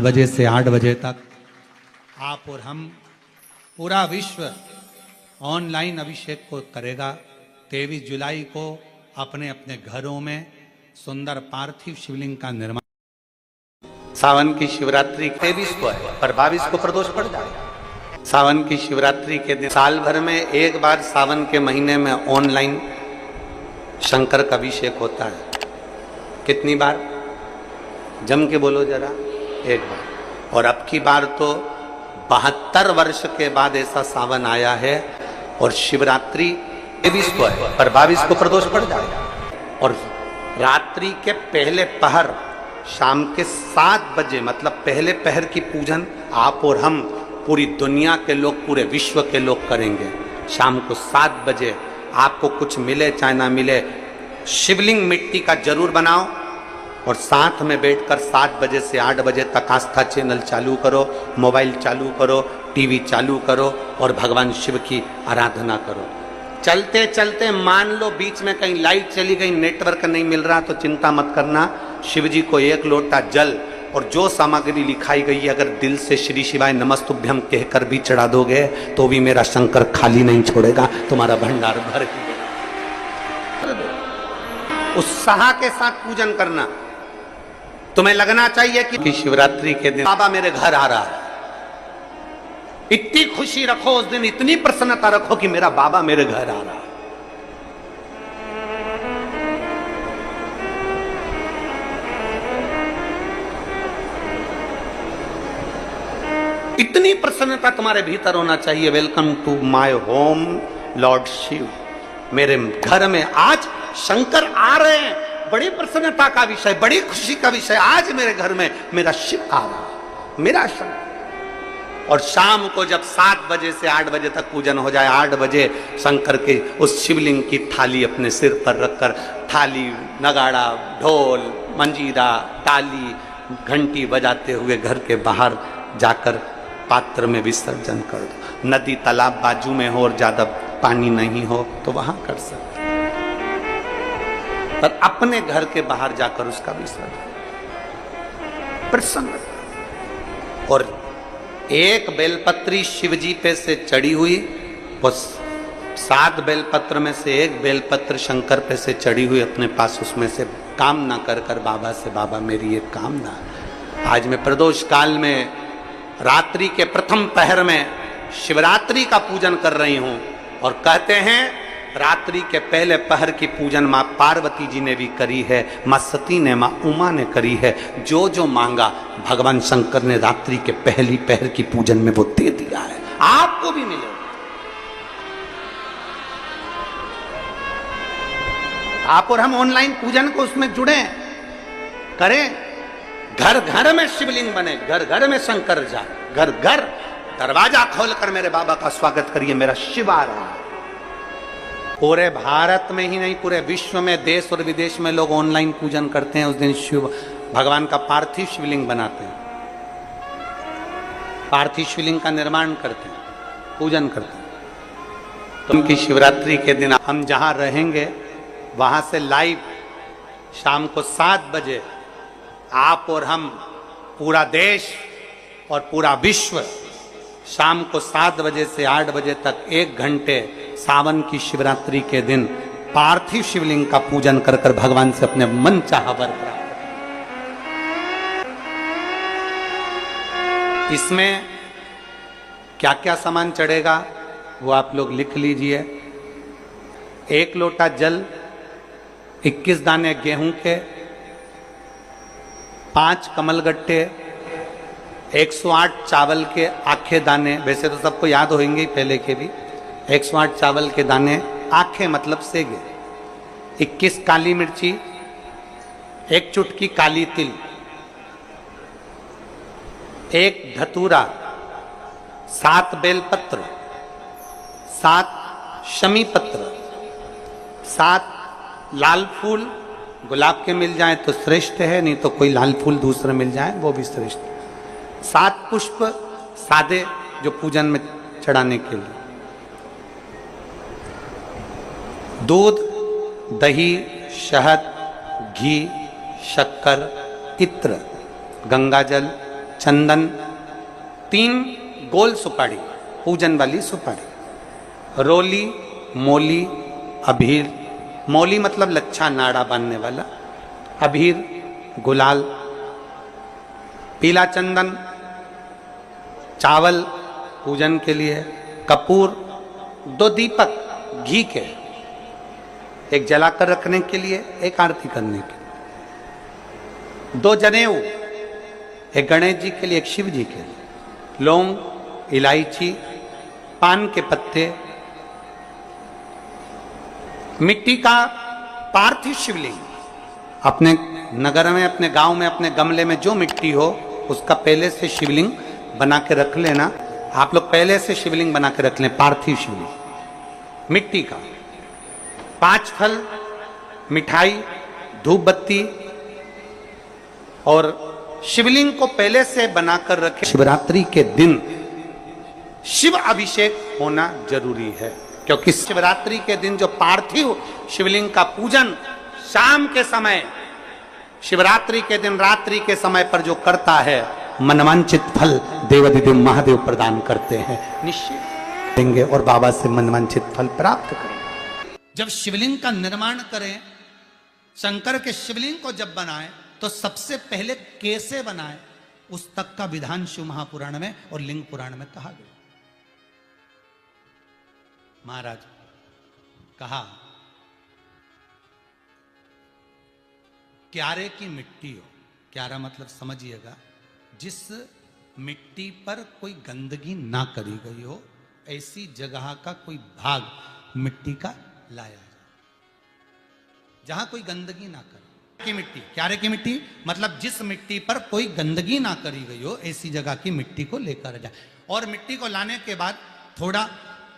बजे से 8 बजे तक आप और हम पूरा विश्व ऑनलाइन अभिषेक को करेगा। 23 जुलाई को अपने अपने घरों में सुंदर पार्थिव शिवलिंग का निर्माण। सावन की शिवरात्रि 23 को है, पर 22 को प्रदोष पड़ जाएगा। सावन की शिवरात्रि के दिन साल भर में एक बार सावन के महीने में ऑनलाइन शंकर का अभिषेक होता है। कितनी बार? जम के बोलो जरा। एक बार। और अब की बार तो 72 वर्ष के बाद ऐसा सावन आया है और शिवरात्रि 23 को है, पर 22 को प्रदोष पड़ जाएगा। और रात्रि के पहले पहर शाम के 7 बजे मतलब पहले पहर की पूजन आप और हम पूरी दुनिया के लोग, पूरे विश्व के लोग करेंगे। शाम को 7 बजे आपको कुछ मिले चाहे ना मिले, शिवलिंग मिट्टी का जरूर बनाओ और साथ में बैठकर 7 बजे से 8 बजे तक आस्था चैनल चालू करो, मोबाइल चालू करो, टीवी चालू करो और भगवान शिव की आराधना करो। चलते चलते मान लो बीच में कहीं लाइट चली गई, नेटवर्क नहीं मिल रहा, तो चिंता मत करना। शिव जी को 1 लोटा जल और जो सामग्री लिखाई गई है अगर दिल से श्री शिवाय नमस्तुभ्यम कहकर भी चढ़ा दोगे तो भी मेरा शंकर खाली नहीं छोड़ेगा, तुम्हारा भंडार भर के। उत्साह के साथ पूजन करना। तुम्हें लगना चाहिए कि शिवरात्रि के दिन बाबा मेरे घर आ रहा है। इतनी खुशी रखो उस दिन, इतनी प्रसन्नता रखो कि मेरा बाबा मेरे घर आ रहा है। इतनी प्रसन्नता तुम्हारे भीतर होना चाहिए। Welcome to my home lord Shiv. मेरे घर में आज शंकर आ रहे हैं, बड़ी प्रसन्नता का विषय, बड़ी खुशी का विषय। आज मेरे घर में मेरा शिव आ रहा है, मेरा शंकर। और शाम को जब 7 बजे से 8 बजे तक पूजन हो जाए, 8 बजे शंकर के उस शिवलिंग की थाली अपने सिर पर रखकर थाली, नगाड़ा, ढोल, मंजीरा, ताली, घंटी बजाते हुए घर के बाहर जाकर पात्र में विसर्जन कर दो। नदी तालाब बाजू में हो और ज्यादा पानी नहीं हो तो वहां कर सकते, पर अपने घर के बाहर जाकर उसका विसर्जन। प्रसन्न। और एक बेलपत्री शिवजी पे से चढ़ी हुई, वो 7 बेलपत्र में से एक बेलपत्र शंकर पे से चढ़ी हुई अपने पास, उसमें से कामना कर कर बाबा से, बाबा मेरी एक कामना, आज मैं प्रदोष काल में रात्रि के प्रथम पहर में शिवरात्रि का पूजन कर रही हूं। और कहते हैं रात्रि के पहले पहर की पूजन मां पार्वती जी ने भी करी है, मां सती ने, मां उमा ने करी है। जो जो मांगा भगवान शंकर ने रात्रि के पहली पहर की पूजन में वो दे दिया है। आपको भी मिलेगा। आप और हम ऑनलाइन पूजन को उसमें जुड़े करें। घर घर में शिवलिंग बने, घर घर में शंकर जाए, घर घर दरवाजा खोलकर मेरे बाबा का स्वागत करिए, मेरा शिव आ रहा है। पूरे भारत में ही नहीं, पूरे विश्व में, देश और विदेश में लोग ऑनलाइन पूजन करते हैं। उस दिन शिव भगवान का पार्थिव शिवलिंग बनाते हैं, पार्थिव शिवलिंग का निर्माण करते हैं, पूजन करते हैं। तो उनकी शिवरात्रि के दिन हम जहां रहेंगे वहां से लाइव शाम को 7 बजे आप और हम, पूरा देश और पूरा विश्व शाम को 7 बजे से 8 बजे तक 1 घंटे सावन की शिवरात्रि के दिन पार्थिव शिवलिंग का पूजन कर कर भगवान से अपने मन चाहा वर प्राप्त। इसमें क्या क्या सामान चढ़ेगा वो आप लोग लिख लीजिए। 1 लोटा जल, 21 दाने गेहूं के, 5 कमलगट्टे, 108 चावल के आखे दाने, वैसे तो सबको याद होंगे पहले के भी। 108 चावल के दाने, आखे मतलब सेगे, 21 काली मिर्ची, 1 चुटकी काली तिल, 1 धतूरा, 7 बेलपत्र, 7 शमी पत्र, 7 लाल फूल, गुलाब के मिल जाए तो श्रेष्ठ है, नहीं तो कोई लाल फूल दूसरे मिल जाए वो भी श्रेष्ठ। 7 पुष्प सादे जो पूजन में चढ़ाने के लिए, दूध, दही, शहद, घी, शक्कर, इत्र, गंगाजल, चंदन, 3 गोल सुपारी, पूजन वाली सुपारी, रोली, मोली, अबीर, मोली मतलब लच्छा नाड़ा बांधने वाला, अबीर गुलाल, पीला चंदन, चावल पूजन के लिए, कपूर, 2 दीपक घी के, एक जलाकर रखने के लिए, एक आरती करने के लिए, 2 जनेऊ, एक गणेश जी के लिए, एक शिव जी के लिए, लौंग, इलायची, पान के पत्ते, मिट्टी का पार्थिव शिवलिंग। अपने नगर में, अपने गांव में, अपने गमले में जो मिट्टी हो उसका पहले से शिवलिंग बना के रख लेना। आप लोग पहले से शिवलिंग बना के रख लें, पार्थिव शिवलिंग मिट्टी का। 5 फल, मिठाई, धूप बत्ती और शिवलिंग को पहले से बनाकर रखें। शिवरात्रि के दिन शिव अभिषेक होना जरूरी है, क्योंकि शिवरात्रि के दिन जो पार्थिव शिवलिंग का पूजन शाम के समय, शिवरात्रि के दिन रात्रि के समय पर जो करता है, मनवांचित फल देवाधिदेव महादेव प्रदान करते हैं। निश्चित देंगे और बाबा से मनवांचित फल प्राप्त करेंगे। जब शिवलिंग का निर्माण करें, शंकर के शिवलिंग को जब बनाएं, तो सबसे पहले कैसे बनाएं, उस तक का विधान शिव महापुराण में और लिंग पुराण में कहा गया। महाराज कहा, क्यारे की मिट्टी हो, क्यारा मतलब समझिएगा, जिस मिट्टी पर कोई गंदगी ना करी गई हो, ऐसी जगह का कोई भाग मिट्टी का लाया जाए जहां कोई गंदगी ना करे। की मिट्टी, क्यारे की मिट्टी मतलब जिस मिट्टी पर कोई गंदगी ना करी गई हो, ऐसी जगह की मिट्टी को लेकर जाए। और मिट्टी को लाने के बाद थोड़ा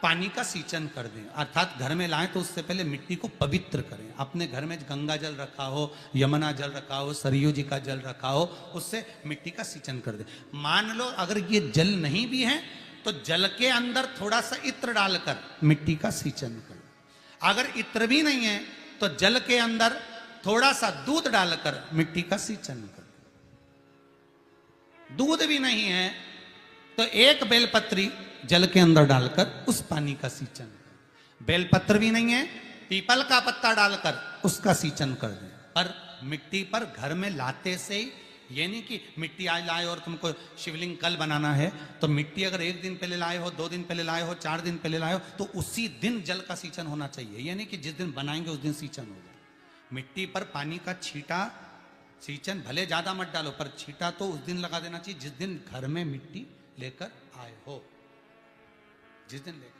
पानी का सींचन कर दें, अर्थात घर में लाएं तो उससे पहले मिट्टी को पवित्र करें। अपने घर में गंगा जल रखा हो, यमुना जल रखा हो, सरयू जी का जल रखा हो, उससे मिट्टी का सींचन कर दें। मान लो अगर ये जल नहीं भी है तो जल के अंदर थोड़ा सा इत्र डालकर मिट्टी का सींचन करें। अगर इत्र भी नहीं है तो जल के अंदर थोड़ा सा दूध डालकर मिट्टी का सींचन करें। दूध भी नहीं है तो एक बेलपत्री जल के अंदर डालकर उस पानी का सींचन करें। बेलपत्र भी नहीं है, पीपल का पत्ता डालकर उसका सींचन कर दें। पर मिट्टी पर घर में लाते से ही, ये नहीं कि मिट्टी आज लाए और तुमको शिवलिंग कल बनाना है, तो मिट्टी अगर 1 दिन पहले लाए हो, 2 दिन पहले लाए हो, 4 दिन पहले लाए हो, तो उसी दिन जल का सींचन होना चाहिए। ये नहीं कि जिस दिन बनाएंगे उस दिन सींचन होगा। मिट्टी पर पानी का छींटा, सींचन भले ज्यादा मत डालो, पर छींटा तो उस दिन लगा देना चाहिए जिस दिन घर में मिट्टी लेकर आए हो, जिस दिन लेकर